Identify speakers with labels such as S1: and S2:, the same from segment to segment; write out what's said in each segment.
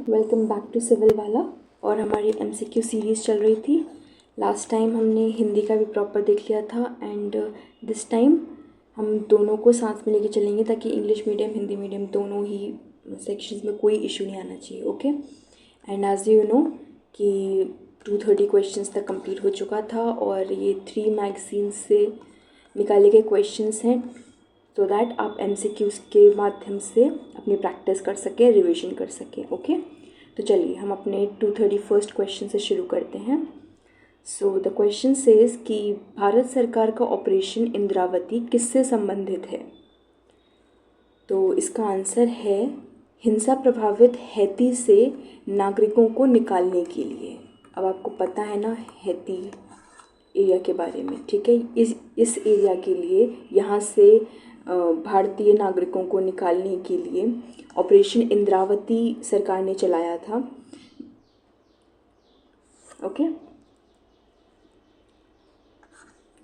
S1: Welcome back to civil वाला। और हमारी एमसीक्यू सीरीज़ चल रही थी। लास्ट टाइम हमने हिंदी का भी प्रॉपर देख लिया था एंड दिस टाइम हम दोनों को साथ में लेके चलेंगे ताकि इंग्लिश मीडियम हिंदी मीडियम दोनों ही सेक्शंस में कोई इशू नहीं आना चाहिए। Okay, and as you know कि 230 क्वेश्चंस तक कंप्लीट हो चुका था और ये 3 मैगजीन से निकाले गए क्वेश्चंस हैं सो दैट आप एमसीक्यूज़ के माध्यम से अपनी प्रैक्टिस कर सकें, रिवीजन कर सकें। ओके, तो चलिए हम अपने 231 क्वेश्चन से शुरू करते हैं। सो द क्वेश्चन सेज कि भारत सरकार का ऑपरेशन इंद्रावती किससे संबंधित है? तो इसका आंसर है हिंसा प्रभावित हैती से नागरिकों को निकालने के लिए। अब आपको पता है ना हैती एरिया के बारे में, ठीक है। इस एरिया के लिए यहाँ से भारतीय नागरिकों को निकालने के लिए ऑपरेशन इंद्रावती सरकार ने चलाया था। ओके,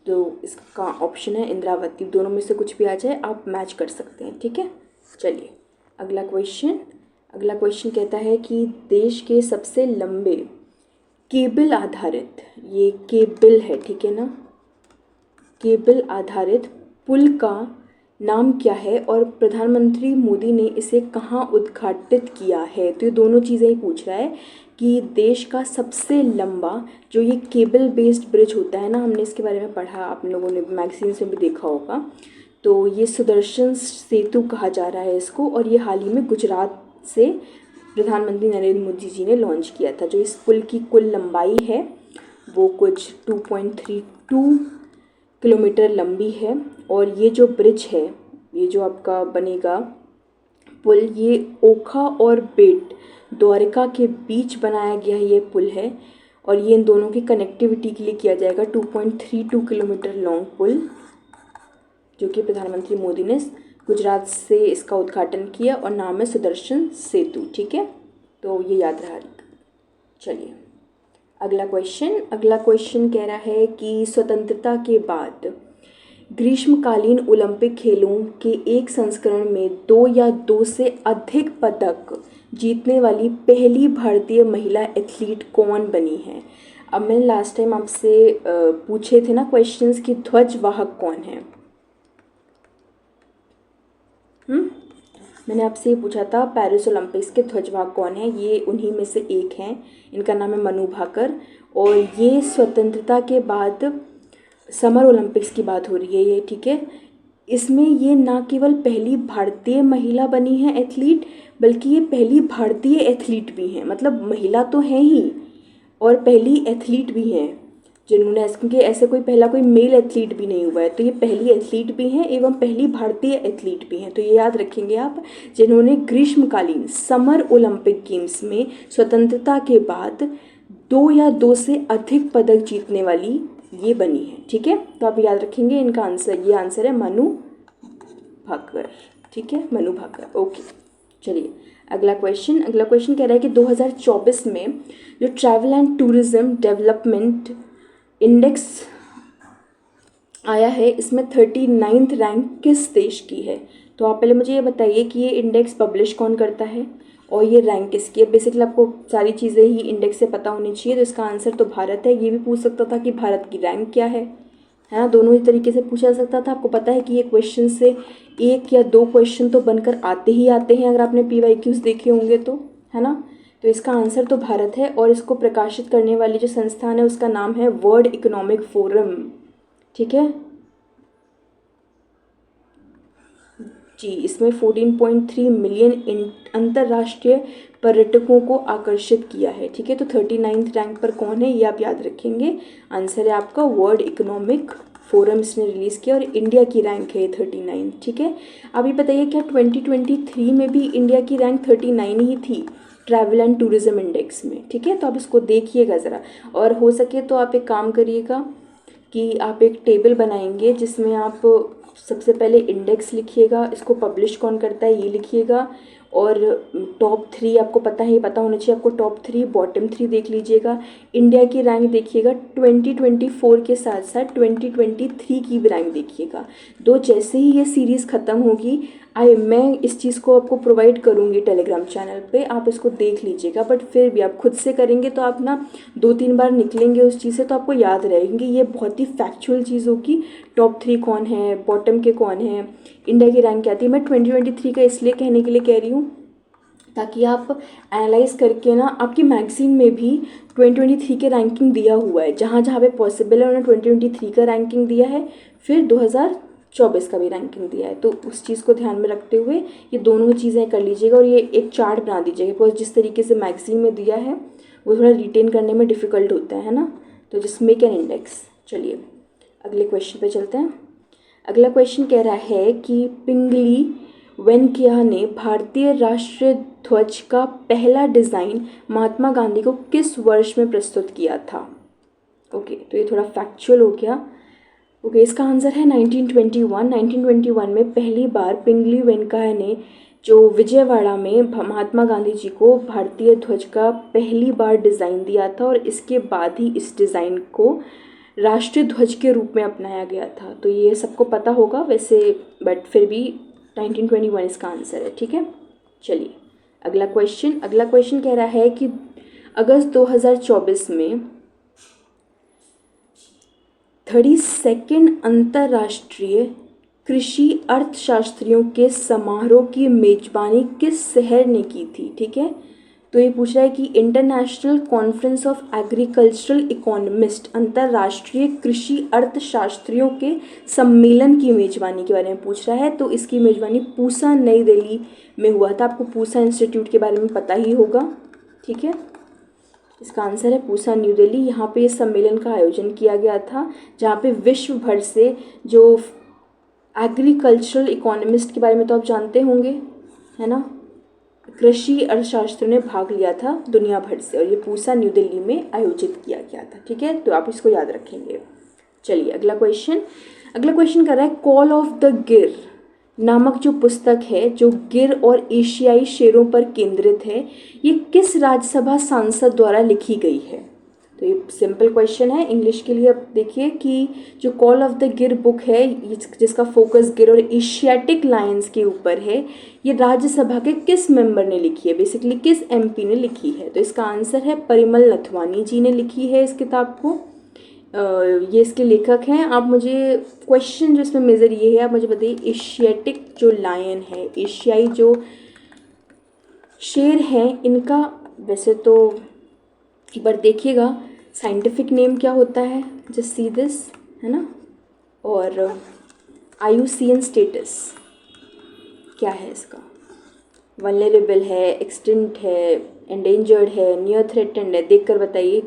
S1: तो इसका ऑप्शन है इंद्रावती। दोनों में से कुछ भी आ जाए आप मैच कर सकते हैं, ठीक है। चलिए अगला क्वेश्चन कहता है कि देश के सबसे लंबे केबल आधारित, ये केबल है, ठीक है ना, केबल आधारित पुल का नाम क्या है और प्रधानमंत्री मोदी ने इसे कहाँ उद्घाटित किया है? तो ये दोनों चीज़ें ही पूछ रहा है कि देश का सबसे लंबा जो ये केबल बेस्ड ब्रिज होता है ना, हमने इसके बारे में पढ़ा, आप लोगों ने मैगजीन्स में भी देखा होगा। तो ये सुदर्शन सेतु कहा जा रहा है इसको, और ये हाल ही में गुजरात से प्रधानमंत्री नरेंद्र मोदी जी ने लॉन्च किया था। जो इस पुल की कुल लंबाई है वो कुछ 2.32 किलोमीटर लंबी है। और ये जो ब्रिज है, ये जो आपका बनेगा पुल, ये ओखा और बेट द्वारका के बीच बनाया गया ये पुल है और ये इन दोनों की कनेक्टिविटी के लिए किया जाएगा। 2.32 किलोमीटर लॉन्ग पुल जो कि प्रधानमंत्री मोदी ने गुजरात से इसका उद्घाटन किया और नाम है सुदर्शन सेतु, ठीक है। तो ये याद रहा। चलिए अगला क्वेश्चन कह रहा है कि स्वतंत्रता के बाद ग्रीष्मकालीन ओलंपिक खेलों के एक संस्करण में 2 या 2 से अधिक पदक जीतने वाली पहली भारतीय महिला एथलीट कौन बनी है? अब मैंने लास्ट टाइम आपसे पूछे थे ना क्वेश्चंस कि ध्वजवाहक कौन है। मैंने आपसे ये पूछा था पेरिस ओलंपिक्स के ध्वजवाहक कौन है। ये उन्हीं में से एक हैं, इनका नाम है मनु भाकर। और ये स्वतंत्रता के बाद समर ओलंपिक्स की बात हो रही है ये, ठीक है। इसमें ये ना केवल पहली भारतीय महिला बनी है एथलीट, बल्कि ये पहली भारतीय एथलीट भी हैं। मतलब महिला तो हैं ही और पहली एथलीट भी हैं जिन्होंने, क्योंकि ऐसे कोई मेल एथलीट भी नहीं हुआ है, तो ये पहली एथलीट भी हैं एवं पहली भारतीय एथलीट भी हैं। तो ये याद रखेंगे आप, जिन्होंने ग्रीष्मकालीन समर ओलंपिक गेम्स में स्वतंत्रता के बाद 2 या 2 से अधिक पदक जीतने वाली ये बनी है, ठीक है। तो आप याद रखेंगे इनका आंसर, ये आंसर है मनु भाकर, ठीक है, मनु भाकर। ओके, चलिए अगला क्वेश्चन कह रहा है कि 2024 में जो travel and tourism development index आया है, इसमें 39th रैंक किस देश की है? तो आप पहले मुझे ये बताइए कि ये इंडेक्स पब्लिश कौन करता है और ये रैंक किसकी है। बेसिकली आपको सारी चीज़ें ही इंडेक्स से पता होनी चाहिए। तो इसका आंसर तो भारत है। ये भी पूछ सकता था कि भारत की रैंक क्या है ना, दोनों ही तरीके से पूछा जा सकता था। आपको पता है कि ये क्वेश्चन से 1 या 2 क्वेश्चन तो बनकर आते ही आते हैं अगर आपने PYQs देखे होंगे तो, है ना। तो इसका आंसर तो भारत है और इसको प्रकाशित करने वाली जो संस्थान है उसका नाम है वर्ल्ड इकोनॉमिक फोरम, ठीक है जी। इसमें 14.3 मिलियन अंतर्राष्ट्रीय पर्यटकों को आकर्षित किया है, ठीक है। तो 39th रैंक पर कौन है ये आप याद रखेंगे। आंसर है आपका वर्ल्ड इकोनॉमिक फोरम, इसने रिलीज़ किया और इंडिया की रैंक है 39, ठीक है। अब ये बताइए क्या 2023 में भी इंडिया की रैंक 39 ही थी ट्रैवल एंड टूरिज्म इंडेक्स में, ठीक है। तो आप इसको देखिएगा ज़रा, और हो सके तो आप एक काम करिएगा कि आप एक टेबल बनाएंगे जिसमें आप सबसे पहले इंडेक्स लिखिएगा, इसको पब्लिश कौन करता है ये लिखिएगा, और टॉप 3 आपको पता है, पता होना चाहिए आपको, टॉप 3 बॉटम 3 देख लीजिएगा। इंडिया की रैंक देखिएगा 2024 के साथ साथ 2023 की भी रैंक देखिएगा। दो जैसे ही ये सीरीज़ ख़त्म होगी मैं इस चीज़ को आपको प्रोवाइड करूँगी टेलीग्राम चैनल पे, आप इसको देख लीजिएगा। बट फिर भी आप खुद से करेंगे तो आप ना 2-3 बार निकलेंगे उस चीज़ से तो आपको याद रहेंगे। ये बहुत ही फैक्चुअल चीज़ होगी, टॉप 3 कौन है, बॉटम के कौन है, इंडिया की रैंक क्या थी। मैं 2023 का इसलिए कहने के लिए कह रही हूँ ताकि आप एनालाइज करके ना, आपकी मैगज़ीन में भी 2023 के रैंकिंग दिया हुआ है, जहाँ जहाँ पे पॉसिबल है उन्होंने 2023 का रैंकिंग दिया है, फिर 2024 का भी रैंकिंग दिया है। तो उस चीज़ को ध्यान में रखते हुए ये दोनों चीज़ें कर लीजिएगा और ये एक चार्ट बना दीजिएगा, बिकॉज जिस तरीके से मैगज़ीन में दिया है वो थोड़ा रिटेन करने में डिफ़िकल्ट होता है ना, तो जस्ट मेक एन इंडेक्स। चलिए अगले क्वेश्चन पे चलते हैं। अगला क्वेश्चन कह रहा है कि पिंगली वेंकैया ने भारतीय राष्ट्रीय ध्वज का पहला डिज़ाइन महात्मा गांधी को किस वर्ष में प्रस्तुत किया था। ओके, तो ये थोड़ा फैक्चुअल हो गया। ओके, इसका आंसर है 1921। 1921 में पहली बार पिंगली वेंकैया ने जो विजयवाड़ा में महात्मा गांधी जी को भारतीय ध्वज का पहली बार डिज़ाइन दिया था और इसके बाद ही इस डिज़ाइन को राष्ट्रीय ध्वज के रूप में अपनाया गया था। तो ये सबको पता होगा वैसे, बट फिर भी 1921 इसका आंसर है। ठीक है, चलिए अगला क्वेश्चन कह रहा है कि अगस्त 2024 में 32nd अंतर्राष्ट्रीय कृषि अर्थशास्त्रियों के समारोह की मेजबानी किस शहर ने की थी। ठीक है, तो ये पूछ रहा है कि international conference of agricultural economist, अंतर्राष्ट्रीय कृषि अर्थशास्त्रियों के सम्मेलन की मेजबानी के बारे में पूछ रहा है। तो इसकी मेजबानी पूसा नई दिल्ली में हुआ था। आपको पूसा इंस्टीट्यूट के बारे में पता ही होगा। ठीक है, इसका आंसर है पूसा न्यू दिल्ली। यहाँ पे इस सम्मेलन का आयोजन किया गया था जहाँ पे विश्व भर से जो एग्रीकल्चरल इकोनॉमिस्ट के बारे में तो आप जानते होंगे, है ना, कृषि अर्थशास्त्र ने भाग लिया था दुनिया भर से, और ये पूसा न्यू दिल्ली में आयोजित किया गया था। ठीक है, तो आप इसको याद रखेंगे। चलिए अगला क्वेश्चन कर रहा है कॉल ऑफ द गिर नामक जो पुस्तक है, जो गिर और एशियाई शेरों पर केंद्रित है, ये किस राज्यसभा सांसद द्वारा लिखी गई है। तो ये सिंपल क्वेश्चन है इंग्लिश के लिए। अब देखिए कि जो कॉल ऑफ द गिर बुक है जिसका फोकस गिर और एशियाटिक लायंस के ऊपर है, ये राज्यसभा के किस मेंबर ने लिखी है, बेसिकली किस एमपी ने लिखी है। तो इसका आंसर है परिमल नथवानी जी ने लिखी है इस किताब को। ये इसके लेखक हैं। आप मुझे क्वेश्चन जो इसमें मेजर ये है, आप मुझे बताइए एशियाटिक जो लायन है, एशियाई जो शेर हैं, इनका वैसे तो एक बार देखिएगा साइंटिफिक नेम क्या होता है, जस्ट सी दिस, है ना, और IUCN स्टेटस क्या है इसका, वल्नरेबल है, एक्सटिंक्ट है, एंडेंजर्ड है, नियर थ्रेटेंड है। देखकर बताइए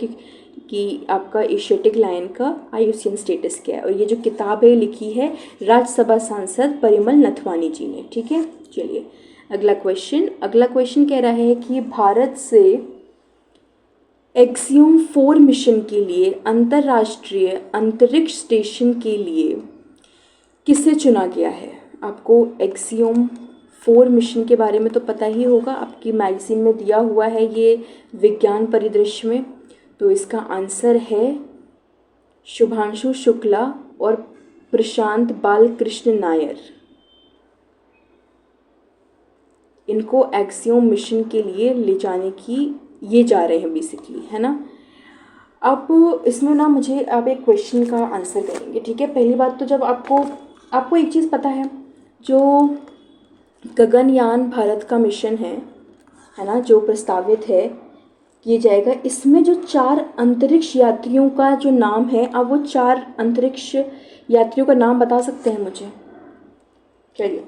S1: कि आपका एशियाटिक लायन का IUCN स्टेटस क्या है। और ये जो किताब है लिखी है राज्यसभा सांसद परिमल नथवानी जी ने। ठीक है, चलिए अगला क्वेश्चन कह रहा है कि भारत से एक्सियोम 4 मिशन के लिए अंतर्राष्ट्रीय अंतरिक्ष स्टेशन के लिए किसे चुना गया है। आपको एक्सियोम 4 मिशन के बारे में तो पता ही होगा, आपकी मैगजीन में दिया हुआ है ये विज्ञान परिदृश्य में। तो इसका आंसर है शुभांशु शुक्ला और प्रशांत बालकृष्ण नायर। इनको एक्सियोम मिशन के लिए ले जाने की ये जा रहे हैं बेसिकली, है ना। अब इसमें ना मुझे आप एक क्वेश्चन का आंसर करेंगे। ठीक है, पहली बात तो जब आपको एक चीज़ पता है, जो गगनयान भारत का मिशन है ना, जो प्रस्तावित है किया जाएगा, इसमें जो 4 अंतरिक्ष यात्रियों का जो नाम है, आप वो 4 अंतरिक्ष यात्रियों का नाम बता सकते हैं मुझे। चलिए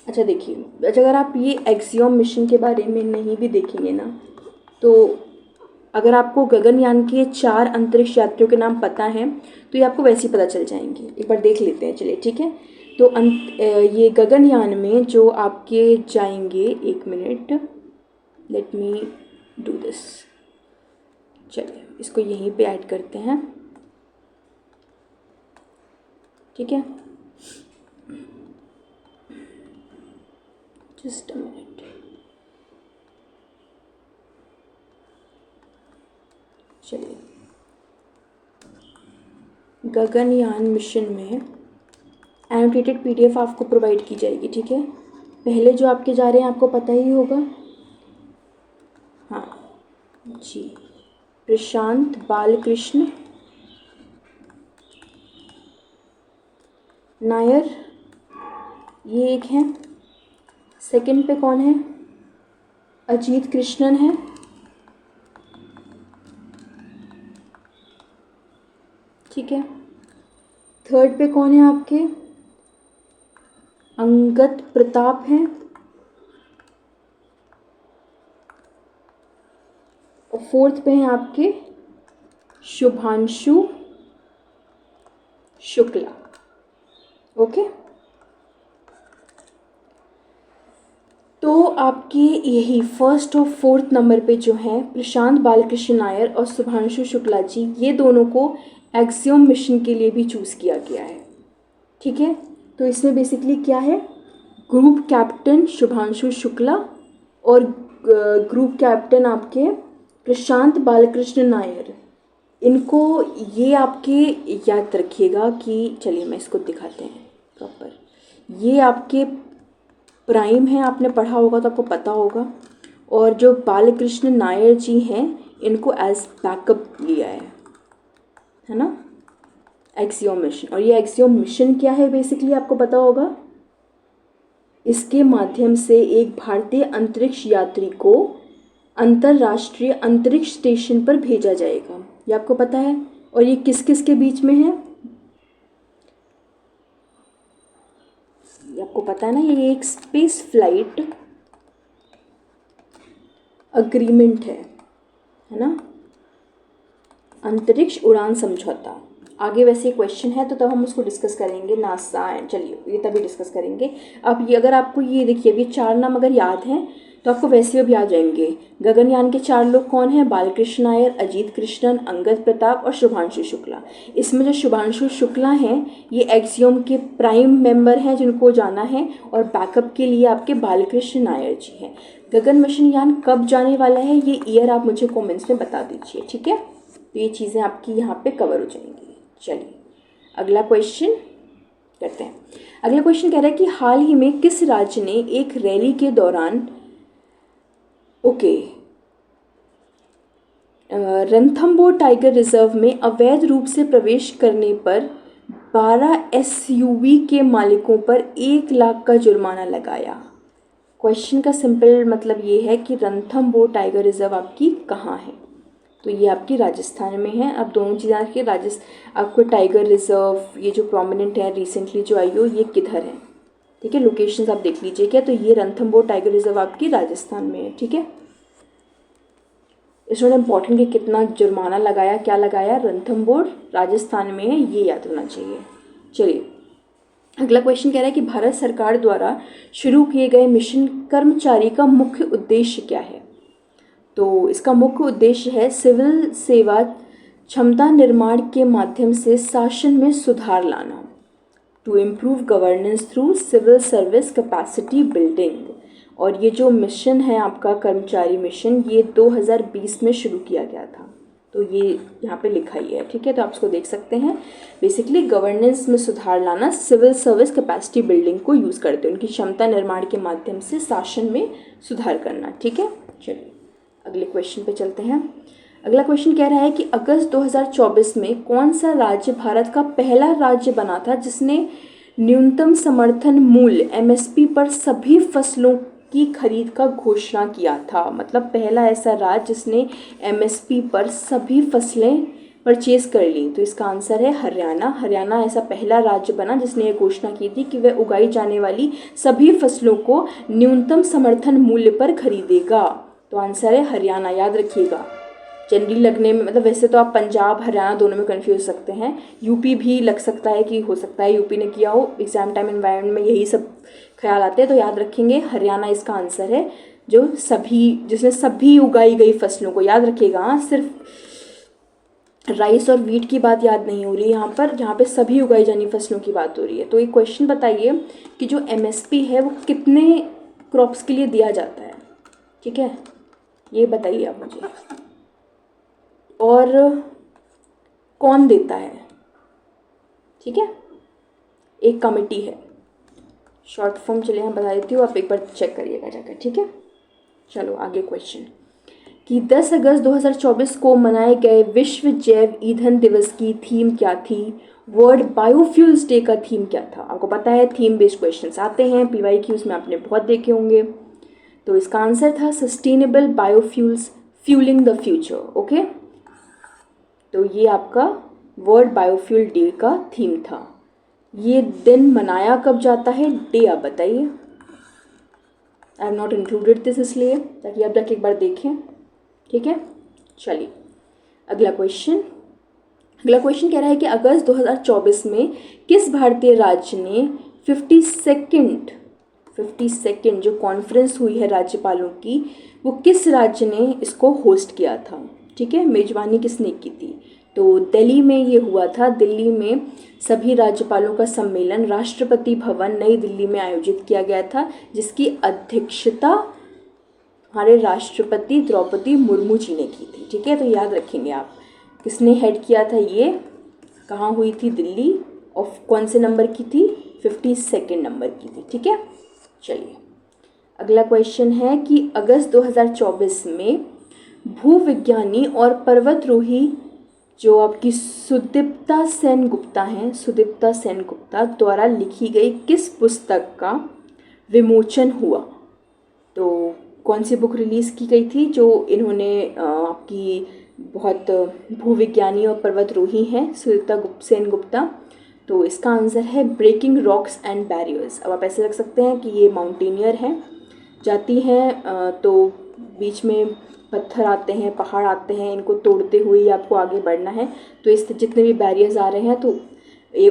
S1: अच्छा देखिए, अगर आप ये एक्सियोम मिशन के बारे में नहीं भी देखेंगे ना, तो अगर आपको गगनयान के 4 अंतरिक्ष यात्रियों के नाम पता हैं तो ये आपको वैसे ही पता चल जाएंगे। एक बार देख लेते हैं, चलिए ठीक है। तो ये गगनयान में जो आपके जाएंगे, एक minute, let me do this. चलिए इसको यहीं पे ऐड करते हैं, ठीक है, जस्ट अ मिनट। चलिए, गगनयान मिशन में एनोटेटेड PDF आपको प्रोवाइड की जाएगी, ठीक है। पहले जो आपके जा रहे हैं आपको पता ही होगा, हाँ जी, प्रशांत बालकृष्ण नायर, ये एक है। सेकंड पे कौन है? अजीत कृष्णन है। ठीक है। थर्ड पे कौन है आपके? अंगद प्रताप हैं। और फोर्थ पे हैं आपके शुभांशु शुक्ला। ओके, तो आपके यही फर्स्ट और फोर्थ नंबर पे जो हैं प्रशांत बालकृष्ण नायर और शुभांशु शुक्ला जी, ये दोनों को एक्सियोम मिशन के लिए भी चूज़ किया गया है। ठीक है, तो इसमें बेसिकली क्या है, ग्रुप कैप्टन शुभांशु शुक्ला और ग्रुप कैप्टन आपके प्रशांत बालकृष्ण नायर, इनको ये आपके याद रखिएगा कि, चलिए मैं इसको दिखाते हैं प्रॉपर, ये आपके प्राइम है, आपने पढ़ा होगा तो आपको पता होगा। और जो बालकृष्ण नायर जी हैं इनको एज बैकअप लिया है ना, एक्सियोम मिशन। और ये एक्सियोम मिशन क्या है बेसिकली आपको पता होगा, इसके माध्यम से एक भारतीय अंतरिक्ष यात्री को अंतर्राष्ट्रीय अंतरिक्ष स्टेशन पर भेजा जाएगा, ये आपको पता है। और ये किस किस के बीच में है, ये आपको पता है ना, ये एक स्पेस फ्लाइट अग्रीमेंट है ना, अंतरिक्ष उड़ान समझौता। आगे वैसे क्वेश्चन है तो तब हम उसको डिस्कस करेंगे, नासा एंड, चलिए ये तभी डिस्कस करेंगे। अब ये अगर आपको ये देखिए अभी 4 नाम अगर याद हैं तो आपको वैसे भी आ जाएंगे। गगनयान के 4 लोग कौन हैं? बालकृष्ण नायर, अजीत कृष्णन, अंगद प्रताप और शुभांशु शुक्ला। इसमें जो शुभांशु शुक्ला हैं ये एक्सियोम के प्राइम मेंबर हैं जिनको जाना है, और बैकअप के लिए आपके बालकृष्ण नायर जी हैं। गगन मिशन यान कब जाने वाला है ये ईयर आप मुझे कॉमेंट्स में बता दीजिए, ठीक है। तो ये चीज़ें आपकी यहाँ पे कवर हो जाएंगी। चलिए अगला क्वेश्चन करते हैं। अगला क्वेश्चन कह रहा है कि हाल ही में किस राज्य ने एक रैली के दौरान रणथंबोर टाइगर रिजर्व में अवैध रूप से प्रवेश करने पर 12 SUV के मालिकों पर 1 लाख का जुर्माना लगाया। क्वेश्चन का सिंपल मतलब ये है कि रणथंबोर टाइगर रिजर्व आपकी कहाँ है, तो ये आपकी राजस्थान में है। अब दोनों चीज़ें आपकी आपको टाइगर रिजर्व ये जो प्रोमिनेंट है रिसेंटली जो आई हो ये किधर है, ठीक है, लोकेशंस आप देख लीजिए क्या। तो ये रणथंबोर टाइगर रिजर्व आपकी राजस्थान में है, ठीक है। इसमें इम्पोर्टेंट कि कितना जुर्माना लगाया, क्या लगाया, रणथंबोर राजस्थान में है, ये याद होना चाहिए। चलिए अगला क्वेश्चन कह रहा है कि भारत सरकार द्वारा शुरू किए गए मिशन कर्मचारी का मुख्य उद्देश्य क्या है। तो इसका मुख्य उद्देश्य है सिविल सेवा क्षमता निर्माण के माध्यम से शासन में सुधार लाना, to improve governance through civil service capacity building. और ये जो मिशन है आपका कर्मचारी मिशन, ये 2020 में शुरू किया गया था, तो ये यहाँ पे लिखा ही है, ठीक है। तो आप इसको देख सकते हैं, बेसिकली गवर्नेंस में सुधार लाना, सिविल सर्विस कैपेसिटी बिल्डिंग को यूज़ करते हैं, उनकी क्षमता निर्माण के माध्यम से शासन में सुधार करना, ठीक है। चलिए अगले क्वेश्चन पे चलते हैं। अगला क्वेश्चन कह रहा है कि अगस्त 2024 में कौन सा राज्य भारत का पहला राज्य बना था जिसने न्यूनतम समर्थन मूल्य MSP पर सभी फसलों की खरीद का घोषणा किया था। मतलब पहला ऐसा राज्य जिसने MSP पर सभी फसलें परचेज कर ली, तो इसका आंसर है हरियाणा। हरियाणा ऐसा पहला राज्य बना जिसने ये घोषणा की थी कि वह उगाई जाने वाली सभी फसलों को न्यूनतम समर्थन मूल्य पर खरीदेगा। तो आंसर है हरियाणा, याद रखिएगा। जनरली लगने में मतलब वैसे तो आप पंजाब हरियाणा दोनों में कंफ्यूज सकते हैं, यूपी भी लग सकता है कि हो सकता है यूपी ने किया हो, एग्जाम टाइम एनवायरनमेंट में यही सब ख्याल आते हैं। तो याद रखेंगे हरियाणा इसका आंसर है, जो सभी जिसने सभी उगाई गई फसलों को, याद रखिएगा। सिर्फ राइस और वीट की बात याद नहीं हो रही है यहाँ पर, जहाँ पे सभी उगाई जानी फसलों की बात हो रही है। तो एक क्वेश्चन बताइए कि जो MSP है वो कितने क्रॉप्स के लिए दिया जाता है, ठीक है, ये बताइए आप मुझे। और कौन देता है, ठीक है, एक कमेटी है। शॉर्ट फॉर्म चलिए मैं बता देती हूँ, आप एक बार चेक करिएगा जाकर, ठीक है। चलो आगे क्वेश्चन कि 10 अगस्त 2024 को मनाए गए विश्व जैव ईंधन दिवस की थीम क्या थी। वर्ल्ड बायोफ्यूल्स डे का थीम क्या था। आपको पता है थीम बेस्ड क्वेश्चंस आते हैं PYQs में, आपने बहुत देखे होंगे। तो इसका आंसर था sustainable biofuels fuelling the future. Okay, तो ये आपका वर्ल्ड बायोफ्यूल डे का थीम था। ये दिन मनाया कब जाता है, डे आप बताइए। I have not included this इसलिए ताकि आप जाके एक बार देखें, ठीक है। चलिए अगला क्वेश्चन कह रहा है कि अगस्त 2024 में किस भारतीय राज्य ने 52nd जो कॉन्फ्रेंस हुई है राज्यपालों की, वो किस राज्य ने इसको होस्ट किया था, ठीक है, मेजबानी किसने की थी। तो दिल्ली में ये हुआ था। दिल्ली में सभी राज्यपालों का सम्मेलन राष्ट्रपति भवन नई दिल्ली में आयोजित किया गया था, जिसकी अध्यक्षता हमारे राष्ट्रपति द्रौपदी मुर्मू जी ने की थी, ठीक है। तो याद रखेंगे आप किसने हेड किया था, ये कहाँ हुई थी, दिल्ली, और कौन से नंबर की थी, 52nd नंबर की थी, ठीक है। चलिए अगला क्वेश्चन है कि अगस्त 2024 में भूविज्ञानी और पर्वतरोही जो आपकी सुदीप्ता सेन गुप्ता द्वारा लिखी गई किस पुस्तक का विमोचन हुआ। तो कौन सी बुक रिलीज़ की गई थी जो इन्होंने आपकी बहुत भूविज्ञानी और पर्वतरोही हैं सुदीप्ता सेन गुप्ता। तो इसका आंसर है ब्रेकिंग रॉक्स एंड बैरियर्स। अब आप ऐसे रख सकते हैं कि ये माउंटेनियर हैं, जाती हैं तो बीच में पत्थर आते हैं, पहाड़ आते हैं, इनको तोड़ते हुए ही आपको आगे बढ़ना है। तो इस जितने भी बैरियर्स आ रहे हैं तो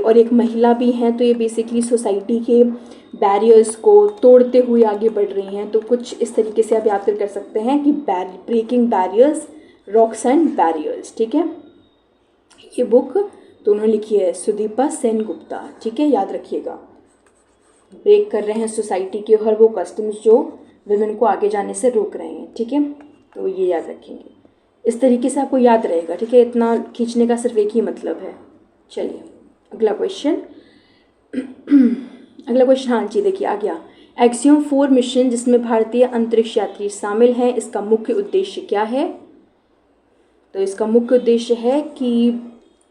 S1: और एक महिला भी हैं, तो ये बेसिकली सोसाइटी के बैरियर्स को तोड़ते हुए आगे बढ़ रही हैं। तो कुछ इस तरीके से आप याद कर सकते हैं कि breaking barriers, rocks and barriers, ठीक है। ये बुक तो उन्होंने लिखी है सुदीपा सेन गुप्ता, ठीक है, याद रखिएगा। ब्रेक कर रहे हैं सोसाइटी के हर वो कस्टम्स जो विमेन को आगे जाने से रोक रहे हैं, ठीक है। तो ये याद रखेंगे, इस तरीके से आपको याद रहेगा, ठीक है। इतना खींचने का सिर्फ एक ही मतलब है। चलिए अगला क्वेश्चन हाँ जी, देखिए आ गया। एक्सियम 4 मिशन जिसमें भारतीय अंतरिक्ष यात्री शामिल हैं, इसका मुख्य उद्देश्य क्या है। तो इसका मुख्य उद्देश्य है कि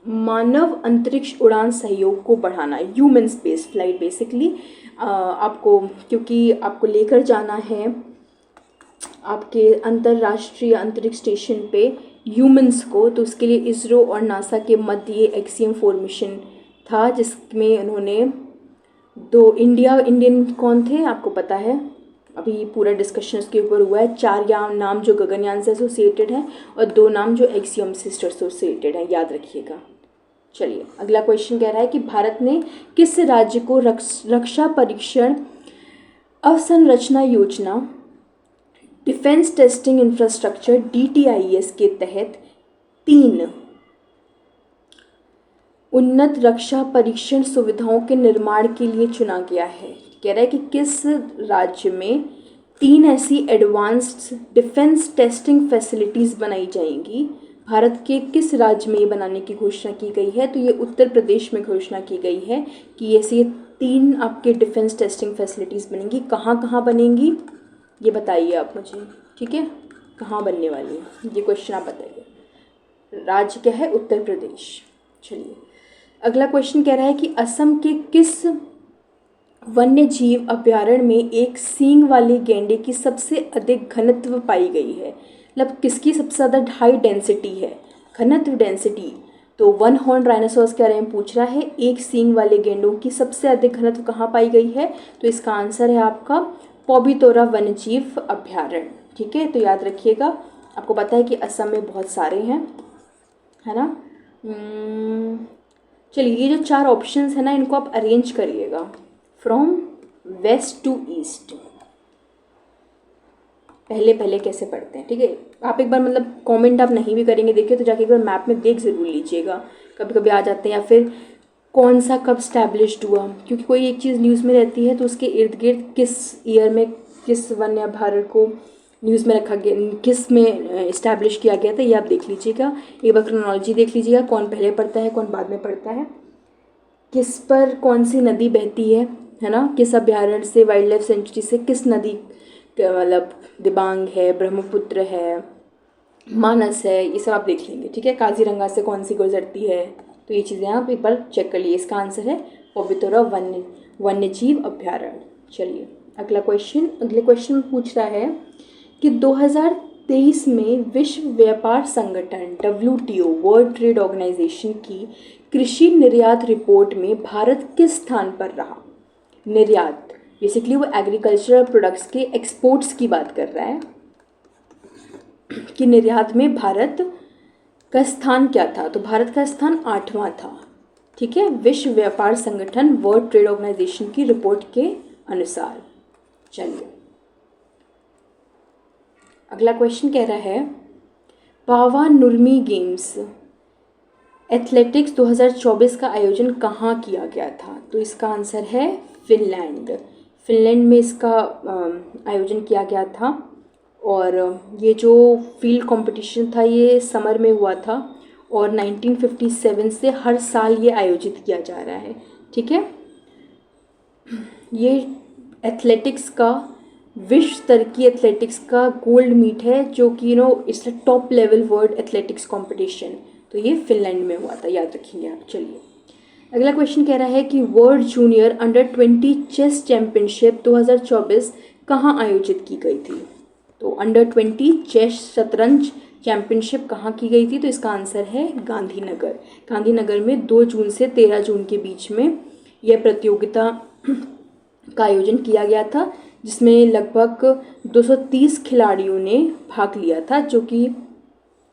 S1: मानव अंतरिक्ष उड़ान सहयोग को बढ़ाना, ह्यूमन स्पेस फ्लाइट बेसिकली। आपको क्योंकि आपको लेकर जाना है आपके अंतर्राष्ट्रीय अंतरिक्ष स्टेशन पे ह्यूमंस को, तो उसके लिए इसरो और नासा के मध्य ये एक्सियम 4 मिशन था, जिसमें उन्होंने इंडियन कौन थे आपको पता है, अभी पूरा डिस्कशन उसके ऊपर हुआ है। 4 नाम जो गगनयान से एसोसिएटेड हैं और 2 नाम जो एक्सियम से एसोसिएटेड हैं, याद रखिएगा। चलिए अगला क्वेश्चन कह रहा है कि भारत ने किस राज्य को रक्षा परीक्षण अवसंरचना योजना डिफेंस टेस्टिंग इंफ्रास्ट्रक्चर DTIS के तहत 3 उन्नत रक्षा परीक्षण सुविधाओं के निर्माण के लिए चुना गया है। कह रहा है कि किस राज्य में 3 ऐसी एडवांस्ड डिफेंस टेस्टिंग फैसिलिटीज़ बनाई जाएंगी। भारत के किस राज्य में ये बनाने की घोषणा की गई है। तो ये उत्तर प्रदेश में घोषणा की गई है कि ऐसे 3 आपके डिफेंस टेस्टिंग फैसिलिटीज़ बनेंगी। कहाँ कहाँ बनेंगी ये बताइए आप मुझे, ठीक है, कहाँ बनने वाली है ये क्वेश्चन आप बताइए। राज्य क्या है, उत्तर प्रदेश। चलिए अगला क्वेश्चन कह रहा है कि असम के किस वन्य जीव अभ्यारण्य में एक सींग वाले गैंडे की सबसे अधिक घनत्व पाई गई है। मतलब किसकी सबसे ज़्यादा हाई डेंसिटी है, घनत्व डेंसिटी। तो 1 हॉर्न राइनोसोरस के बारे में पूछ रहा है, एक सींग वाले गेंडों की सबसे अधिक घनत्व कहाँ पाई गई है। तो इसका आंसर है आपका पौबीतोरा वन्यजीव अभ्यारण्य, ठीक है। तो याद रखिएगा, आपको पता है कि असम में बहुत सारे हैं, है ना। चलिए ये जो 4 ऑप्शंस है ना, इनको आप अरेंज करिएगा फ्रॉम वेस्ट टू ईस्ट। पहले कैसे पढ़ते हैं, ठीक है। आप एक बार मतलब कमेंट आप नहीं भी करेंगे देखिए, तो जाके एक बार मैप में देख ज़रूर लीजिएगा, कभी कभी आ जाते हैं। या फिर कौन सा कब स्टैब्लिश्ड हुआ, क्योंकि कोई एक चीज़ न्यूज़ में रहती है तो उसके इर्द गिर्द किस ईयर में किस वन्य अभ्यारण्य को न्यूज़ में रखा गया, किस में इस्टेब्लिश किया गया था, ये आप देख लीजिएगा। एक बार क्रोनोलॉजी देख लीजिएगा, कौन पहले पढ़ता है कौन बाद में पढ़ता है, किस पर कौन सी नदी बहती है ना, किस अभ्यारण्य से, वाइल्ड लाइफ सेंचुरी से किस नदी मतलब दिबांग है, ब्रह्मपुत्र है, मानस है, ये सब आप देख लेंगे, ठीक है। काजीरंगा से कौन सी गुजरती है, तो ये चीज़ें आप एक बार चेक कर लिए। इसका आंसर है पवितरा वन्यजीव अभ्यारण्य। चलिए अगले क्वेश्चन में पूछ रहा है कि 2023 में विश्व व्यापार संगठन WTO वर्ल्ड ट्रेड ऑर्गेनाइजेशन की कृषि निर्यात रिपोर्ट में भारत किस स्थान पर रहा। निर्यात बेसिकली वो एग्रीकल्चरल प्रोडक्ट्स के एक्सपोर्ट्स की बात कर रहा है कि निर्यात में भारत का स्थान क्या था। तो भारत का स्थान 8वां था, ठीक है, विश्व व्यापार संगठन वर्ल्ड ट्रेड ऑर्गेनाइजेशन की रिपोर्ट के अनुसार। चलिए अगला क्वेश्चन कह रहा है पावा नुर्मी गेम्स एथलेटिक्स 2024 का आयोजन कहाँ किया गया था। तो इसका आंसर है फिनलैंड में इसका आयोजन किया गया था। और ये जो फील्ड कंपटीशन था ये समर में हुआ था और 1957 से हर साल ये आयोजित किया जा रहा है, ठीक है। ये एथलेटिक्स का विश्व स्तर की एथलेटिक्स का गोल्ड मीट है, जो कि it's a top level world athletics competition. तो ये फिनलैंड में हुआ था, याद रखेंगे आप। चलिए अगला क्वेश्चन कह रहा है कि वर्ल्ड जूनियर अंडर-20 चेस चैंपियनशिप 2024 कहाँ आयोजित की गई थी। तो अंडर-20 चेस शतरंज चैंपियनशिप कहाँ की गई थी। तो इसका आंसर है गांधीनगर में 2 जून से 13 जून के बीच में यह प्रतियोगिता का आयोजन किया गया था, जिसमें लगभग 230 खिलाड़ियों ने भाग लिया था, जो कि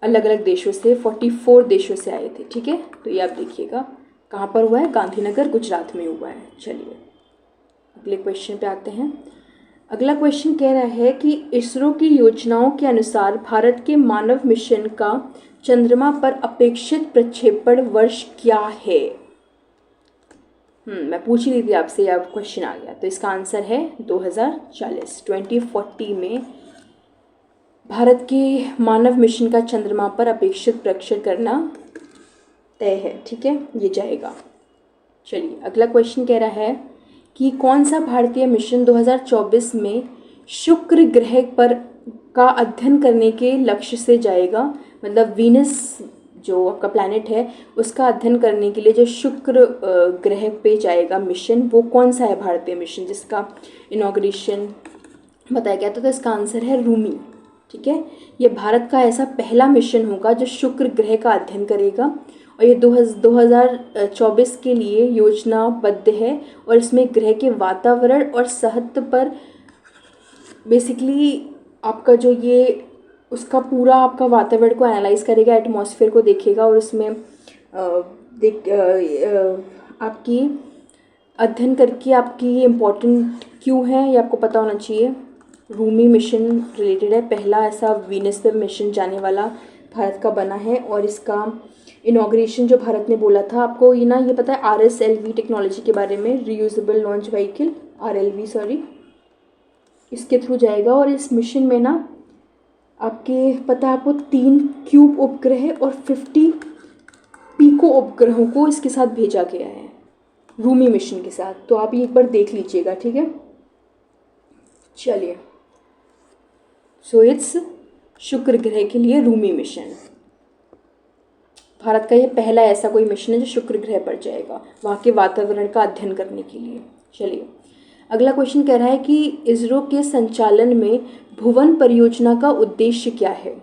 S1: अलग अलग देशों से 44 देशों से आए थे, ठीक है। तो ये आप देखिएगा कहाँ पर हुआ है, गांधीनगर गुजरात में हुआ है। चलिए अगले क्वेश्चन पे आते हैं। अगला क्वेश्चन कह रहा है कि इसरो की योजनाओं के अनुसार भारत के मानव मिशन का चंद्रमा पर अपेक्षित प्रक्षेपण वर्ष क्या है। मैं पूछ ही रही थी आपसे, अब क्वेश्चन आ गया। तो इसका आंसर है 2040 में भारत के मानव मिशन का चंद्रमा पर अपेक्षित प्रक्षेपण करना तय है, ठीक है, ये जाएगा। चलिए अगला क्वेश्चन कह रहा है कि कौन सा भारतीय मिशन 2024 में शुक्र ग्रह पर का अध्ययन करने के लक्ष्य से जाएगा। मतलब वीनस जो आपका प्लैनेट है उसका अध्ययन करने के लिए जो शुक्र ग्रह पे जाएगा मिशन, वो कौन सा है भारतीय मिशन जिसका इनॉग्रेशन बताया गया था। तो इसका आंसर है रूमी, ठीक है। ये भारत का ऐसा पहला मिशन होगा जो शुक्र ग्रह का अध्ययन करेगा और ये 2024 के लिए योजनाबद्ध है और इसमें ग्रह के वातावरण और सतह पर बेसिकली आपका जो ये उसका पूरा आपका वातावरण को एनालाइज करेगा, एटमॉस्फेयर को देखेगा और उसमें आपकी अध्ययन करके आपकी ये इम्पोर्टेंट क्यों है ये आपको पता होना चाहिए। रूमी मिशन रिलेटेड है, पहला ऐसा वीनस पे मिशन जाने वाला भारत का बना है और इसका इनॉग्रेशन जो भारत ने बोला था, आपको ये पता है RSLV टेक्नोलॉजी के बारे में, reusable launch vehicle RLV sorry, इसके थ्रू जाएगा। और इस मिशन में ना आपके पता है आपको 3 क्यूब उपग्रह और 50 पीको उपग्रहों को इसके साथ भेजा गया है रूमी मिशन के साथ। तो आप ये एक बार देख लीजिएगा, ठीक है। चलिए सो इट्स शुक्र ग्रह के लिए रूमी मिशन, भारत का ये पहला ऐसा कोई मिशन है जो शुक्र ग्रह पर जाएगा वहाँ के वातावरण का अध्ययन करने के लिए। चलिए अगला क्वेश्चन कह रहा है कि इसरो के संचालन में भुवन परियोजना का उद्देश्य क्या है।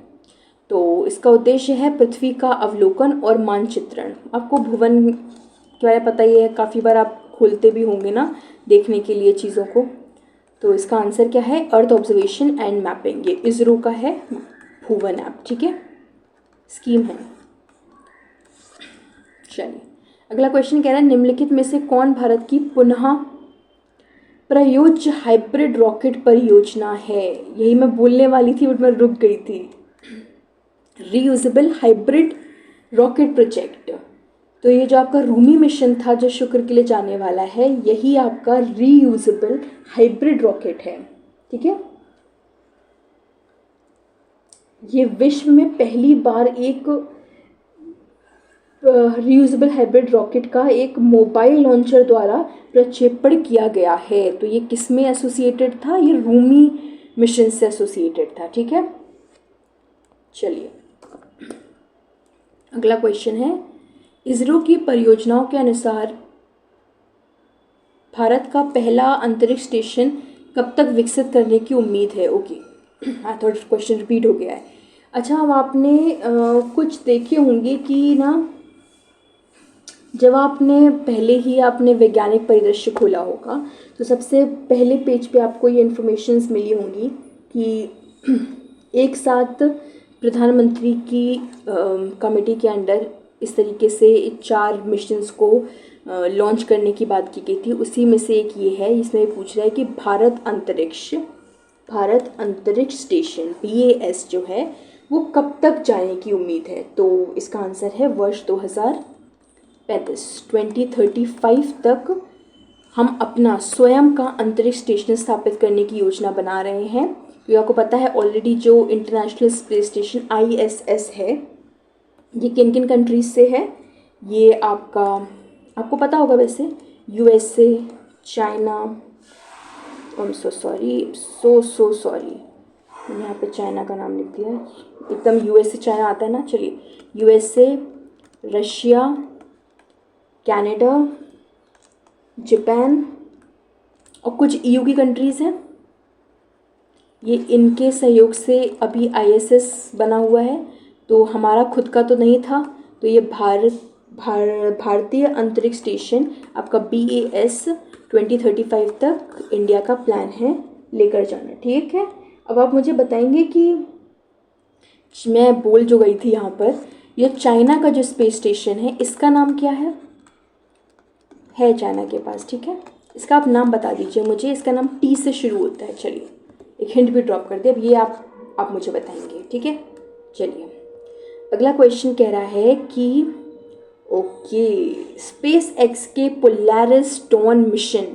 S1: तो इसका उद्देश्य है पृथ्वी का अवलोकन और मानचित्रण। आपको भुवन के बारे में पता ही है, काफ़ी बार आप खोलते भी होंगे ना देखने के लिए चीज़ों को। तो इसका आंसर क्या है, अर्थ ऑब्जर्वेशन एंड मैपिंग। ये इसरो का है भुवन ऐप, ठीक है, स्कीम है। चलिए अगला क्वेश्चन कह रहा है निम्नलिखित में से कौन भारत की पुनः प्रयोज्य हाइब्रिड रॉकेट परियोजना है। यही मैं बोलने वाली थी बट मैं रुक गई थी। Reusable hybrid rocket project. तो ये जो आपका रूमी मिशन था जो शुक्र के लिए जाने वाला है, यही आपका रीयूजेबल हाइब्रिड रॉकेट है, ठीक है। ये विश्व में पहली बार एक रियूजेबल हाइब्रिड रॉकेट का एक मोबाइल लॉन्चर द्वारा प्रक्षेपण किया गया है। तो ये किस में एसोसिएटेड था? ये रूमी मिशन से एसोसिएटेड था। ठीक है, चलिए अगला क्वेश्चन है, इसरो की परियोजनाओं के अनुसार भारत का पहला अंतरिक्ष स्टेशन कब तक विकसित करने की उम्मीद है? Okay, I thought question repeat हो गया है। अच्छा, अब आपने कुछ देखे होंगे कि ना, जब आपने पहले ही आपने वैज्ञानिक परिदृश्य खोला होगा तो सबसे पहले पेज पे आपको ये इन्फॉर्मेशंस मिली होंगी कि एक साथ प्रधानमंत्री की कमेटी के अंडर इस तरीके से 4 मिशंस को लॉन्च करने की बात की गई थी। उसी में से एक ये है, इसमें पूछ रहा है कि भारत अंतरिक्ष स्टेशन BAS जो है वो कब तक जाने की उम्मीद है? तो इसका आंसर है वर्ष 2035 तक हम अपना स्वयं का अंतरिक्ष स्टेशन स्थापित करने की योजना बना रहे हैं। तो आपको पता है ऑलरेडी जो इंटरनेशनल स्पेस स्टेशन ISS है ये किन किन कंट्रीज से है? ये आपको पता होगा वैसे, USA, चाइना, सो सॉरी मैंने यहाँ पे चाइना का नाम लिख दिया, एकदम USA चाइना आता है ना। चलिए, USA, रशिया, कनाडा, जापान और कुछ EU की कंट्रीज़ हैं। ये इनके सहयोग से अभी ISS बना हुआ है। तो हमारा खुद का तो नहीं था, तो ये भारतीय अंतरिक्ष स्टेशन आपका BAS 2035 तक इंडिया का प्लान है लेकर जाना। ठीक है, अब आप मुझे बताएंगे कि मैं बोल जो गई थी यहाँ पर, यह चाइना का जो स्पेस स्टेशन है इसका नाम क्या है चाइना के पास? ठीक है, इसका आप नाम बता दीजिए मुझे। इसका नाम T से शुरू होता है। चलिए, एक हिंट भी ड्रॉप कर दे, अब ये आप मुझे बताएंगे। ठीक है, चलिए अगला क्वेश्चन कह रहा है कि SpaceX के पोलैरिस डॉन मिशन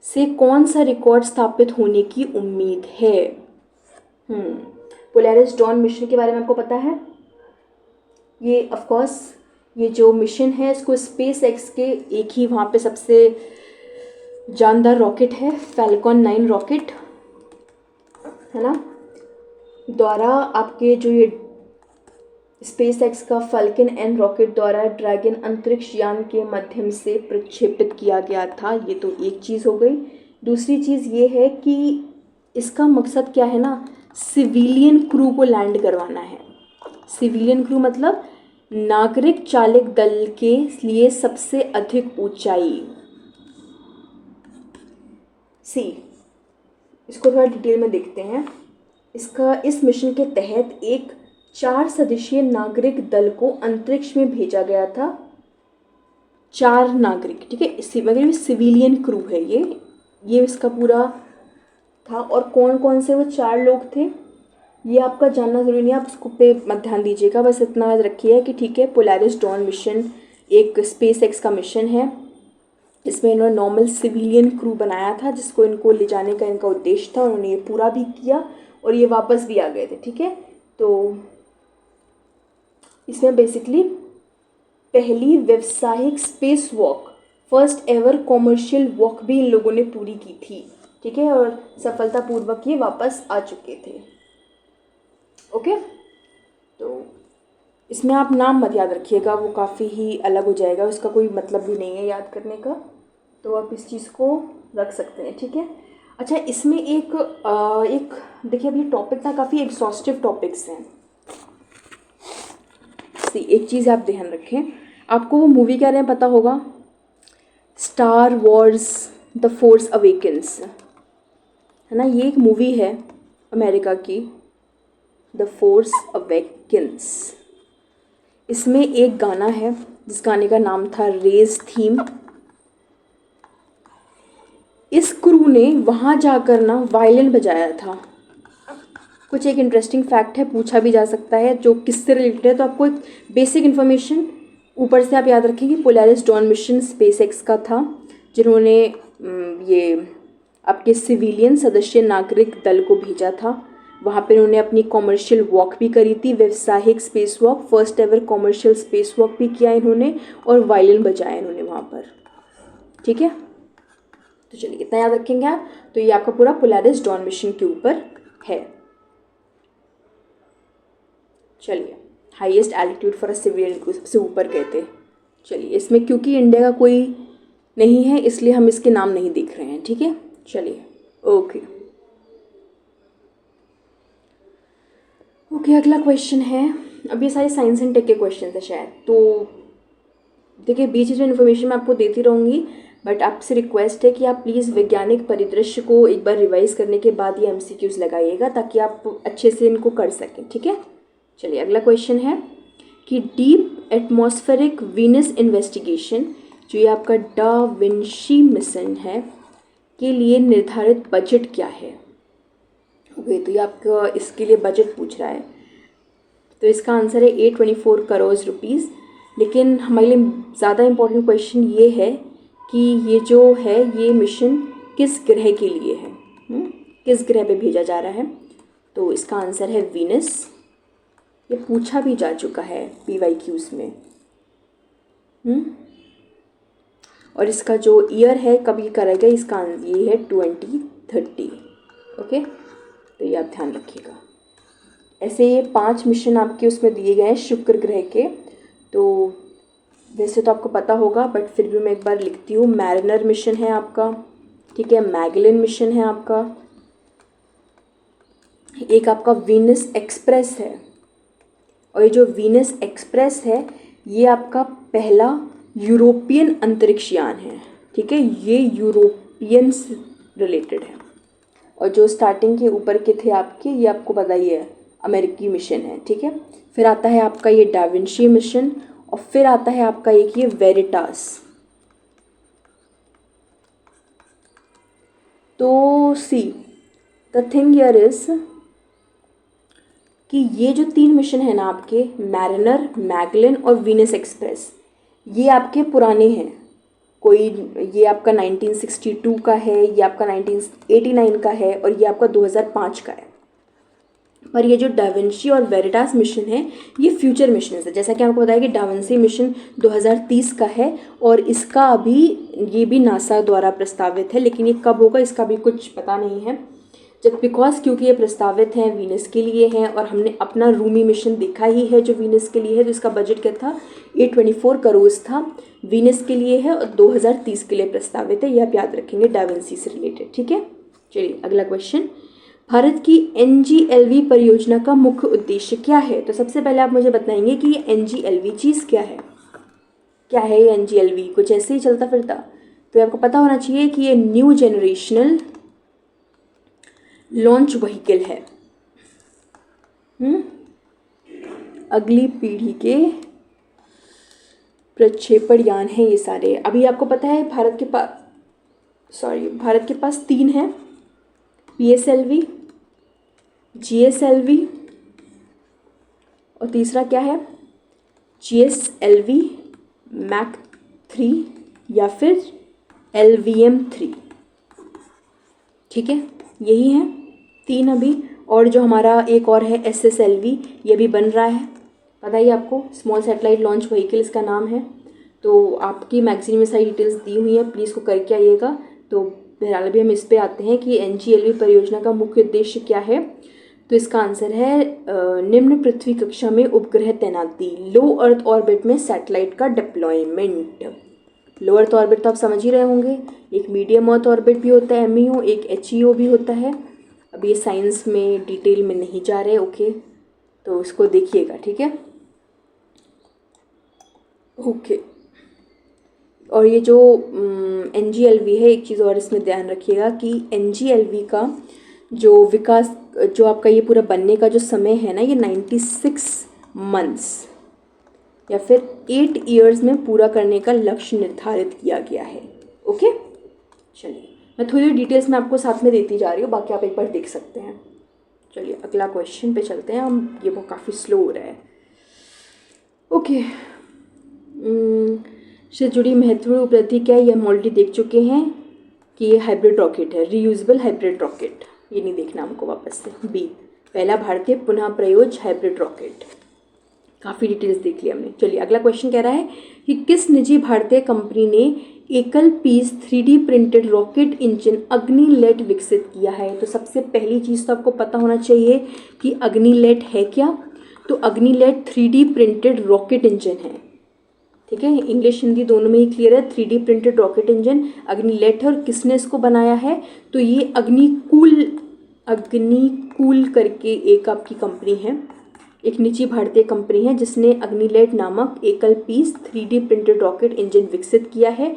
S1: से कौन सा रिकॉर्ड स्थापित होने की उम्मीद है? पोलैरिस डॉन मिशन के बारे में आपको पता है? ये ऑफ कोर्स ये जो मिशन है इसको SpaceX के एक ही वहाँ पे सबसे जानदार रॉकेट है Falcon 9 रॉकेट है ना, द्वारा आपके जो ये SpaceX का Falcon 9 रॉकेट द्वारा ड्रैगन अंतरिक्ष यान के माध्यम से प्रक्षेपित किया गया था। ये तो एक चीज़ हो गई। दूसरी चीज़ ये है कि इसका मकसद क्या है ना, सिविलियन क्रू को लैंड करवाना है। सिविलियन क्रू मतलब नागरिक चालित दल के लिए सबसे अधिक ऊंचाई। इसको थोड़ा डिटेल में देखते हैं। इस मिशन के तहत एक 4 सदस्यीय नागरिक दल को अंतरिक्ष में भेजा गया था। 4 नागरिक, ठीक है, मगर सिविलियन क्रू है ये इसका पूरा था। और कौन कौन से वो 4 लोग थे ये आपका जानना ज़रूरी नहीं है, आप उसको पे मत ध्यान दीजिएगा, बस इतना याद रखिए कि ठीक है, पोलैरिस डॉन मिशन एक SpaceX का मिशन है। इसमें इन्होंने नॉर्मल सिविलियन क्रू बनाया था जिसको इनको ले जाने का इनका उद्देश्य था। उन्होंने ये पूरा भी किया और ये वापस भी आ गए थे। ठीक है, तो इसमें बेसिकली पहली व्यावसायिक space walk, first ever commercial walk भी इन लोगों ने पूरी की थी। ठीक है, और सफलतापूर्वक ये वापस आ चुके थे। ओके, तो इसमें आप नाम मत याद रखिएगा, वो काफ़ी ही अलग हो जाएगा, उसका कोई मतलब भी नहीं है याद करने का, तो आप इस चीज़ को रख सकते हैं। ठीक है, अच्छा, इसमें एक देखिए, अब ये टॉपिक ना काफ़ी एग्जॉस्टिव टॉपिक्स हैं। एक चीज़ आप ध्यान रखें, आपको वो मूवी क्या रहे पता होगा, star Wars the force awakens, है ना। ये एक मूवी है अमेरिका की, द फोर्स अवेकन्स। इसमें एक गाना है जिस गाने का नाम था रेज थीम। इस क्रू ने वहाँ जाकर ना वायलिन बजाया था। कुछ एक इंटरेस्टिंग फैक्ट है, पूछा भी जा सकता है जो किससे रिलेटेड है, तो आपको एक बेसिक इन्फॉर्मेशन ऊपर से आप याद रखें कि पोलैरिस डॉन मिशन SpaceX का था, जिन्होंने ये आपके सिविलियन सदस्य नागरिक दल को भेजा था वहाँ पे उन्होंने अपनी कॉमर्शियल वॉक भी करी थी, व्यावसायिक space walk, first ever commercial space walk भी किया इन्होंने, और वायलिन बजाया इन्होंने वहाँ पर। ठीक है, तो चलिए इतना याद रखेंगे आप। तो ये आपका पूरा पोलारिस डॉन मिशन के ऊपर है। चलिए, highest altitude for a civilian को सबसे ऊपर कहते हैं। चलिए, इसमें क्योंकि इंडिया का कोई नहीं है इसलिए हम इसके नाम नहीं देख रहे हैं। ठीक है, चलिए, ओके ओके। अगला क्वेश्चन है, अब ये सारे साइंस एंड टेक के क्वेश्चन है शायद, तो देखिए बीच में इन्फॉर्मेशन मैं आपको देती रहूँगी, बट आपसे रिक्वेस्ट है कि आप प्लीज़ वैज्ञानिक परिदृश्य को एक बार रिवाइज करने के बाद ये MCQs लगाइएगा ताकि आप अच्छे से इनको कर सकें। ठीक है, चलिए अगला क्वेश्चन है कि डीप एटमॉस्फेरिक वीनस इन्वेस्टिगेशन, जो ये आपका डा विंची मिशन है, के लिए निर्धारित बजट क्या है। ओके, तो ये आपका इसके लिए बजट पूछ रहा है, तो इसका आंसर है 824 करोड़ रुपीज़। लेकिन हमारे लिए ज़्यादा इम्पोर्टेंट क्वेश्चन ये है कि ये जो है ये मिशन किस ग्रह के लिए है, किस ग्रह पे भेजा जा रहा है। तो इसका आंसर है वीनस। ये पूछा भी जा चुका है PYQs में। और इसका जो ईयर है कब ये करा गया, इसका ये है 2030। ओके, तो ये आप ध्यान रखिएगा। ऐसे ये 5 मिशन आपके उसमें दिए गए हैं शुक्र ग्रह के, तो वैसे तो आपको पता होगा बट फिर भी मैं एक बार लिखती हूँ। मैरिनर मिशन है आपका, ठीक है, मैगेलन मिशन है आपका, एक आपका वीनस एक्सप्रेस है, और ये जो वीनस एक्सप्रेस है ये आपका पहला यूरोपियन अंतरिक्ष यान है। ठीक है, ये यूरोपियन से रिलेटेड है। और जो स्टार्टिंग के ऊपर के थे आपके, ये आपको पता ही है अमेरिकी मिशन है। ठीक है, फिर आता है आपका ये डा विंची मिशन, और फिर आता है आपका एक ये वेरिटास। तो see the thing here is कि ये जो 3 मिशन है ना आपके, मैरिनर, मैगेलन और वीनस एक्सप्रेस, ये आपके पुराने हैं। कोई ये आपका 1962 का है, ये आपका 1989 का है, और ये आपका 2005 का है। पर ये जो डा विंची और वेरिटास मिशन है ये फ्यूचर मिशन है। जैसा कि आपको बताया कि डा विंची मिशन 2030 का है, और इसका अभी ये भी नासा द्वारा प्रस्तावित है, लेकिन ये कब होगा इसका भी कुछ पता नहीं है। जब बिकॉज क्योंकि ये प्रस्तावित हैं वीनस के लिए हैं, और हमने अपना रूमी मिशन देखा ही है जो वीनस के लिए है, तो इसका बजट क्या था, 824 करोड़ था, वीनस के लिए है और 2030 के लिए प्रस्तावित है। ये आप याद रखेंगे डा विंची से रिलेटेड। ठीक है, चलिए अगला क्वेश्चन, भारत की NGLV परियोजना का मुख्य उद्देश्य क्या है। तो सबसे पहले आप मुझे बताएंगे कि ये NGLV चीज़ क्या है। क्या है ये NGLV, कुछ ऐसे ही चलता फिरता, तो आपको पता होना चाहिए कि ये न्यू जनरेशनल लॉन्च व्हीकल है। अगली पीढ़ी के प्रक्षेपण यान है ये सारे। अभी आपको पता है भारत के पास 3 है, PSLV, GSLV, और तीसरा क्या है, GSLV Mach 3 या फिर LVM-3। ठीक है, यही है 3 अभी। और जो हमारा एक और है SSLV, ये भी बन रहा है, पता ही आपको, स्मॉल सैटेलाइट लॉन्च व्हीकल इसका नाम है। तो आपकी मैगजीन में सारी डिटेल्स दी हुई है, प्लीज़ को करके आइएगा। तो बहरहाल अभी हम इस पे आते हैं कि NGLV परियोजना का मुख्य उद्देश्य क्या है। तो इसका आंसर है निम्न पृथ्वी कक्षा में उपग्रह तैनाती, लो अर्थ ऑर्बिट में सैटेलाइट का डिप्लॉयमेंट। लो अर्थ ऑर्बिट तो आप समझ ही रहे होंगे, एक मीडियम अर्थ ऑर्बिट भी होता है MEO, एक HEO भी होता है। अब ये साइंस में डिटेल में नहीं जा रहे, ओके, तो इसको देखिएगा। ठीक है, ओके। और ये जो NGLV है, एक चीज़ और इसमें ध्यान रखिएगा कि NGLV का जो विकास, जो आपका ये पूरा बनने का जो समय है ना, ये 96 मंथ्स या फिर 8 ईयर्स में पूरा करने का लक्ष्य निर्धारित किया गया है। ओके, चलिए मैं थोड़ी डिटेल्स में आपको साथ में देती जा रही हूँ, बाकी आप एक बार देख सकते हैं। चलिए अगला क्वेश्चन पे चलते हैं हम, ये वो काफ़ी स्लो हो रहा है। ओके, से जुड़ी महत्वपूर्ण उपलब्धि क्या है, ये हम ऑलरेडी देख चुके हैं कि ये हाइब्रिड रॉकेट है, रीयूजेबल हाइब्रिड रॉकेट। ये नहीं देखना हमको वापस से। B, पहला भारतीय पुनः प्रयोज्य हाइब्रिड रॉकेट। काफ़ी डिटेल्स देख लिया हमने। चलिए अगला क्वेश्चन कह रहा है कि किस निजी भारतीय कंपनी ने एकल piece 3D printed rocket engine Agnilet विकसित किया है। तो सबसे पहली चीज़ तो आपको पता होना चाहिए कि अग्निलेट है क्या। तो अग्निलेट 3D प्रिंटेड रॉकेट इंजन है, ठीक है। इंग्लिश हिंदी दोनों में ही क्लियर है। 3D प्रिंटेड रॉकेट इंजन अग्निलेट है। और किसने इसको बनाया है, तो ये अग्निकूल करके एक आपकी कंपनी है, एक निजी भारतीय कंपनी है जिसने अग्निलेट नामक एकल piece 3D printed rocket engine विकसित किया है,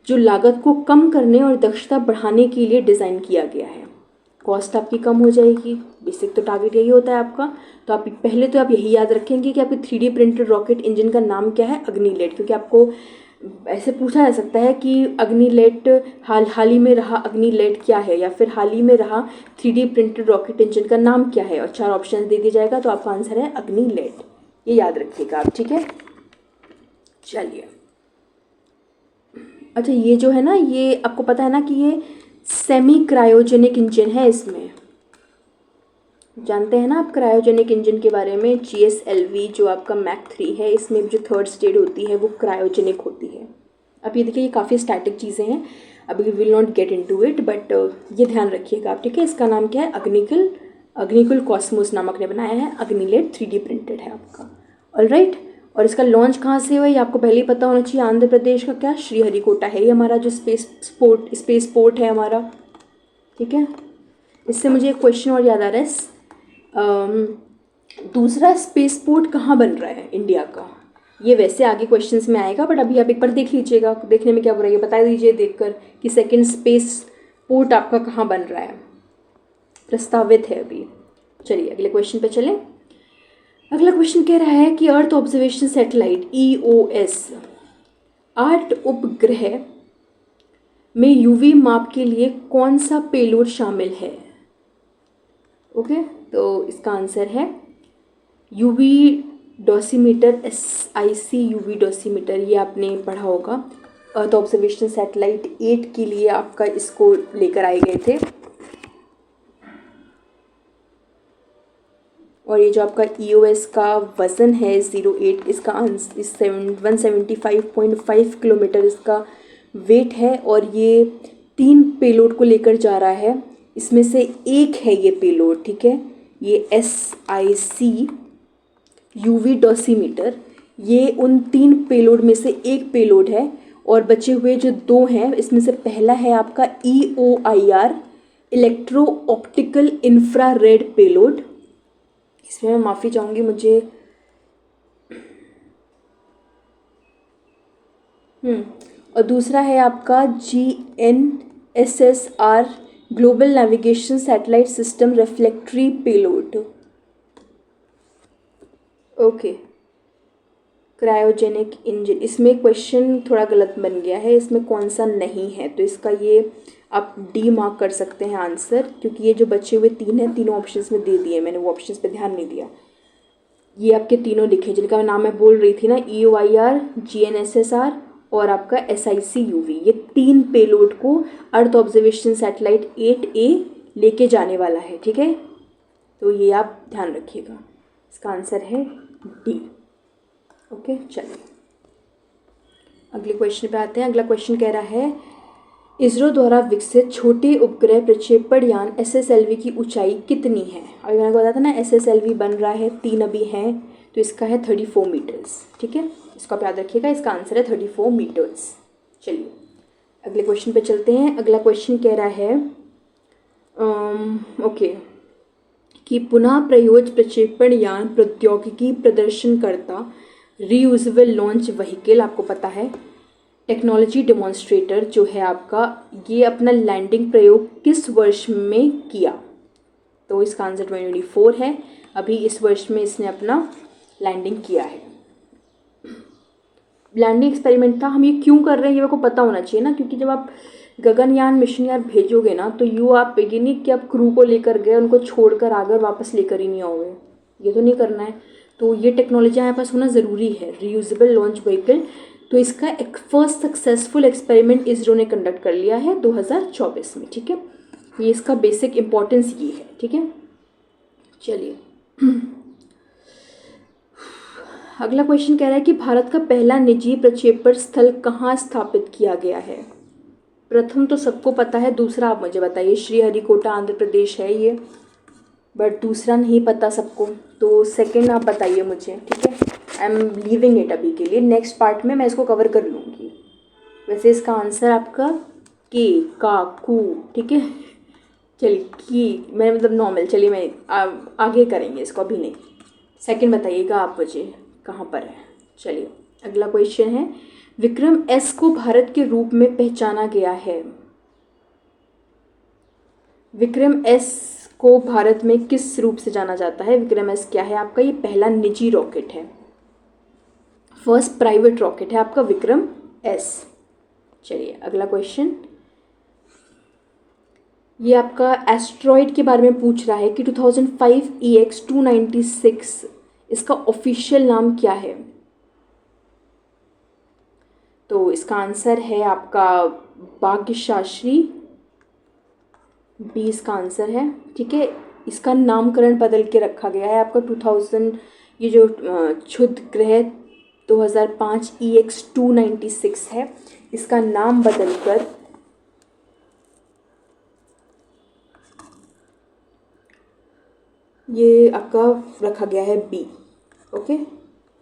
S1: जो लागत को कम करने और दक्षता बढ़ाने के लिए डिज़ाइन किया गया है। कॉस्ट आपकी कम हो जाएगी, बेसिक तो टारगेट यही होता है आपका। तो आप पहले तो आप यही याद रखेंगे कि आपके 3D प्रिंटेड रॉकेट इंजन का नाम क्या है, अग्निलेट। क्योंकि आपको ऐसे पूछा जा सकता है कि अग्निलेट हाल ही में रहा अग्निलेट क्या है, या फिर हाल ही में रहा 3D प्रिंटेड रॉकेट इंजन का नाम क्या है, और 4 ऑप्शन दे दिया जाएगा। तो आपका आंसर है अग्निलेट, ये याद रखिएगा आप, ठीक है। चलिए अच्छा, ये जो है ना, ये आपको पता है ना कि ये सेमी क्रायोजेनिक इंजन है। इसमें जानते हैं ना आप क्रायोजेनिक इंजन के बारे में। GSLV जो आपका मैक 3 है, इसमें जो थर्ड स्टेज होती है वो क्रायोजेनिक होती है। अब ये देखिए, ये काफ़ी स्टैटिक चीज़ें हैं, अभी we will not get into it, but ये ध्यान रखिएगा आप, ठीक है। इसका नाम क्या है, अग्निकुल कॉस्मोस नामक ने बनाया है। अग्निलेट 3D प्रिंटेड है आपका, ऑलराइट। और इसका लॉन्च कहाँ से हुआ ये आपको पहले ही पता होना चाहिए। आंध्र प्रदेश का क्या, श्रीहरिकोटा है ये हमारा जो स्पेस पोर्ट है हमारा, ठीक है। इससे मुझे एक क्वेश्चन और याद आ रहा है, दूसरा स्पेस पोर्ट कहाँ बन रहा है इंडिया का। ये वैसे आगे क्वेश्चंस में आएगा, बट अभी आप एक बार देख लीजिएगा, देखने में क्या हो रहा है बता दीजिए देखकर कि सेकंड स्पेस पोर्ट आपका कहाँ बन रहा है, प्रस्तावित है अभी। चलिए अगले क्वेश्चन पे चलें। अगला क्वेश्चन कह रहा है कि अर्थ ऑब्जर्वेशन सैटेलाइट EOS 8 उपग्रह में UV माप के लिए कौन सा पेलोड शामिल है। ओके, तो इसका आंसर है UV dosimeter, SIC UV dosimeter. ये आपने पढ़ा होगा। अर्थ ऑब्जर्वेशन सैटेलाइट 8 के लिए आपका इसको लेकर आए गए थे। और ये जो आपका EOS का वज़न है 08, इसका 175.5 किलोमीटर इसका वेट है। और ये 3 पेलोड को लेकर जा रहा है, इसमें से एक है ये पेलोड, ठीक है। ये SIC UV डोसीमीटर, ये उन 3 पेलोड में से एक पेलोड है। और बचे हुए जो 2 हैं, इसमें से पहला है आपका EOIR electro optical infrared payload. इसमें मैं माफ़ी चाहूँगी, मुझे और दूसरा है आपका GNSSR global navigation satellite system reflectometry payload. Okay, cryogenic engine, इसमें क्वेश्चन थोड़ा गलत बन गया है, इसमें कौन सा नहीं है, तो इसका ये आप D मार्क कर सकते हैं आंसर, क्योंकि ये जो बचे हुए 3 हैं, तीनों ऑप्शंस में दे दिए, मैंने वो ऑप्शंस पे ध्यान नहीं दिया। ये आपके तीनों लिखे जिनका नाम मैं बोल रही थी ना, EOIR, GNSSR और आपका SIC UV, ये 3 पेलोड को अर्थ ऑब्जर्वेशन सैटेलाइट 8A लेके जाने वाला है, ठीक है। तो ये आप ध्यान रखिएगा, इसका आंसर है D। ओके, चलिए अगले क्वेश्चन पे आते हैं। अगला क्वेश्चन कह रहा है इसरो द्वारा विकसित छोटे उपग्रह प्रक्षेपण यान SSLV की ऊंचाई कितनी है। अभी मैंने बताया था ना SSLV बन रहा है, 3 अभी हैं, तो इसका है 34 मीटर्स, ठीक है। इसको आप याद रखिएगा, इसका आंसर है 34 मीटर्स। चलिए अगले क्वेश्चन पे चलते हैं। अगला क्वेश्चन कह रहा है ओके कि पुनः प्रयोज्य प्रक्षेपण यान प्रौद्योगिकी प्रदर्शनकर्ता रीयूजेबल लॉन्च व्हीकल, आपको पता है टेक्नोलॉजी डेमोन्स्ट्रेटर जो है आपका, ये अपना लैंडिंग प्रयोग किस वर्ष में किया। तो इसका आंसर 2024 है, अभी इस वर्ष में इसने अपना लैंडिंग किया है। लैंडिंग एक्सपेरिमेंट था। हम ये क्यों कर रहे हैं ये आपको पता होना चाहिए ना, क्योंकि जब आप गगनयान मिशन यार भेजोगे ना, तो आप ये नहीं कि आप क्रू को लेकर गए, उनको छोड़कर आकर वापस लेकर ही नहीं आओगे, ये तो नहीं करना है। तो ये टेक्नोलॉजी हमारे पास होना ज़रूरी है, रीयूजेबल लॉन्च व्हीकल। तो इसका एक फर्स्ट सक्सेसफुल एक्सपेरिमेंट इसरो ने कंडक्ट कर लिया है 2024 में, ठीक है। ये इसका बेसिक इंपॉर्टेंस ये है, ठीक है। चलिए अगला क्वेश्चन कह रहा है कि भारत का पहला निजी प्रक्षेपण स्थल कहाँ स्थापित किया गया है। प्रथम तो सबको पता है, दूसरा आप मुझे बताइए। श्रीहरिकोटा आंध्र प्रदेश है ये, बट दूसरा नहीं पता सबको, तो सेकंड आप बताइए मुझे, ठीक है। आई एम लीविंग इट अभी के लिए, नेक्स्ट पार्ट में मैं इसको कवर कर लूँगी। वैसे इसका आंसर आपका के का कू, ठीक है। चलिए की मैं मतलब नॉर्मल, चलिए मैं आगे करेंगे इसको, अभी नहीं। सेकंड बताइएगा आप मुझे कहाँ पर है। चलिए अगला क्वेश्चन है, विक्रम एस को भारत के रूप में पहचाना गया है। विक्रम एस को भारत में किस रूप से जाना जाता है। विक्रम एस क्या है आपका, ये पहला निजी रॉकेट है, फर्स्ट प्राइवेट रॉकेट है आपका विक्रम एस। चलिए अगला क्वेश्चन, ये आपका एस्ट्रॉयड के बारे में पूछ रहा है कि 2005 EX-296 इसका ऑफिशियल नाम क्या है। तो इसका आंसर है आपका भाग्यशास्त्री, बी इसका आंसर है, ठीक है। इसका नामकरण बदल के रखा गया है आपका 2000, ये जो क्षुद्रग्रह 2005 EX-296 है, इसका नाम बदलकर ये आपका रखा गया है बी। ओके,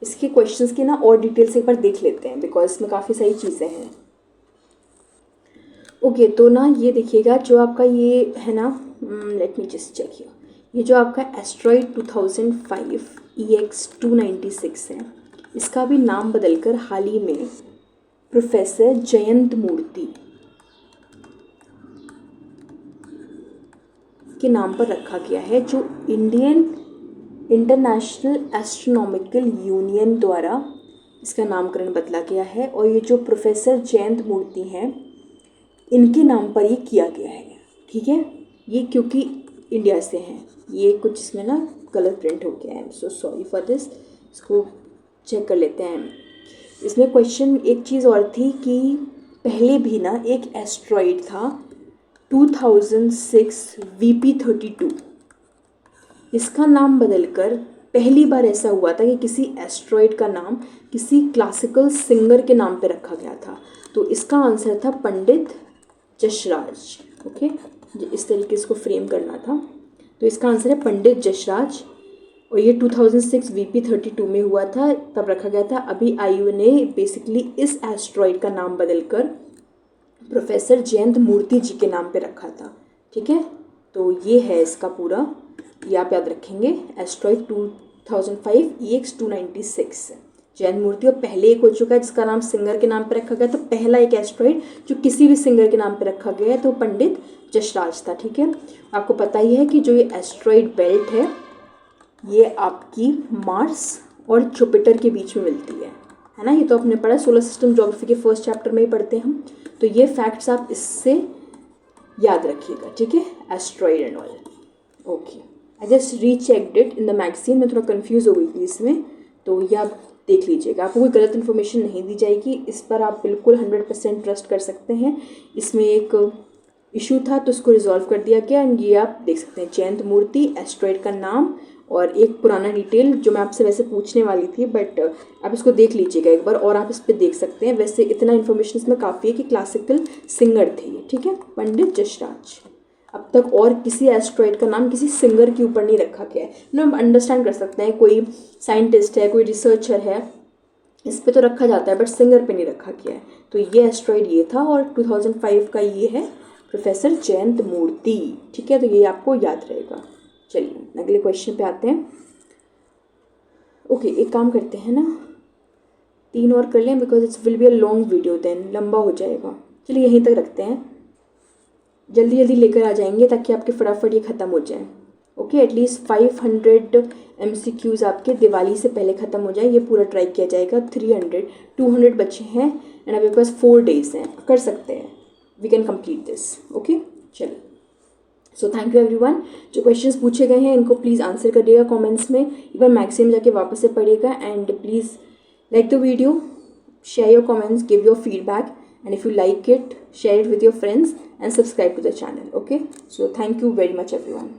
S1: इसके क्वेश्चंस की ना और डिटेल से एक बार देख लेते हैं, बिकॉज इसमें काफ़ी सारी चीज़ें हैं। ओके, तो ना ये देखिएगा जो आपका ये है ना, let me just check here, ये जो आपका एस्ट्रॉयड 2005 EX-296 है, इसका भी नाम बदलकर हाल ही में प्रोफेसर जयंत मूर्ति के नाम पर रखा गया है, जो इंडियन इंटरनेशनल एस्ट्रोनॉमिकल यूनियन द्वारा इसका नामकरण बदला गया है। और ये जो प्रोफेसर जयंत मूर्ति हैं, इनके नाम पर ये किया गया है, ठीक है। ये क्योंकि इंडिया से हैं, ये कुछ इसमें ना गलत प्रिंट हो गया है, सो सॉरी फॉर दिस। इसको चेक कर लेते हैं। इसमें क्वेश्चन एक चीज़ और थी कि पहले भी ना एक एस्ट्रॉइड था 2006 VP32, इसका नाम बदलकर पहली बार ऐसा हुआ था कि किसी एस्ट्रॉइड का नाम किसी क्लासिकल सिंगर के नाम पे रखा गया था। तो इसका आंसर था पंडित जसराज। ओके, इस तरीके से इसको फ्रेम करना था। तो इसका आंसर है पंडित जसराज, और ये 2006 VP32 में हुआ था, तब रखा गया था। अभी आईयू ने बेसिकली इस एस्ट्रॉइड का नाम बदलकर प्रोफेसर जयंत मूर्ति जी के नाम पे रखा था, ठीक है। तो ये है इसका पूरा, ये आप याद रखेंगे, एस्ट्रॉइड 2005 EX-296 जयंत मूर्ति। और पहले एक हो चुका है जिसका नाम सिंगर के नाम पे रखा गया, तो पहला एक एस्ट्रॉइड जो किसी भी सिंगर के नाम पे रखा गया है तो पंडित जसराज था, ठीक है। आपको पता ही है कि जो ये एस्ट्रॉइड बेल्ट है, ये आपकी मार्स और जुपिटर के बीच में मिलती है ना। ये तो आपने पढ़ा, सोलर सिस्टम ज्योग्राफी के फर्स्ट चैप्टर में ही पढ़ते हैं हम। तो ये फैक्ट्स आप इससे याद रखिएगा, ठीक है, asteroid and all. Okay, I just rechecked it in the magazine, मैं थोड़ा कंफ्यूज हो गई थी इसमें, तो ये आप देख लीजिएगा, आपको कोई गलत इन्फॉर्मेशन नहीं दी जाएगी। इस पर आप बिल्कुल 100% ट्रस्ट कर सकते हैं। इसमें एक इशू था तो उसको रिजॉल्व कर दिया गया, एंड ये आप देख सकते हैं, जयंत मूर्ति, एस्ट्रॉइड का नाम और एक पुराना डिटेल जो मैं आपसे वैसे पूछने वाली थी, बट आप इसको देख लीजिएगा एक बार, और आप इस पर देख सकते हैं। वैसे इतना इन्फॉर्मेशन इसमें काफ़ी है कि क्लासिकल सिंगर थे ये, ठीक है, पंडित जसराज। अब तक और किसी एस्ट्रॉइड का नाम किसी सिंगर के ऊपर नहीं रखा गया है ना। हम अंडरस्टैंड कर सकते हैं, कोई साइंटिस्ट है, कोई रिसर्चर है, इस पे तो रखा जाता है, बट सिंगर पे नहीं रखा गया है। तो ये एस्ट्रॉइड ये था, और 2005 का ये है प्रोफेसर जयंत मूर्ति, ठीक है। तो ये आपको याद रहेगा। चलिए अगले क्वेश्चन पे आते हैं। ओके, एक काम करते हैं ना, 3 और कर लें, because it's will be a long video, then लंबा हो जाएगा। चलिए यहीं तक रखते हैं, जल्दी जल्दी लेकर आ जाएंगे ताकि आपके फटाफट ये ख़त्म हो जाए। ओके, एटलीस्ट 500 MCQs आपके दिवाली से पहले ख़त्म हो जाए, ये पूरा ट्राई किया जाएगा। 200 बच्चे हैं, एंड आपके पास 4 days हैं, कर सकते हैं, we can complete this. Okay, चलिए, सो थैंक यू एवरीवन। जो क्वेश्चंस पूछे गए हैं इनको प्लीज़ आंसर करिएगा कमेंट्स में, एक बार मैगजीन में जाके वापस से पढ़िएगा, and please like the video, share your comments, give your feedback, and if you like it, share it with your friends and subscribe to the channel. Okay, so thank you very much everyone.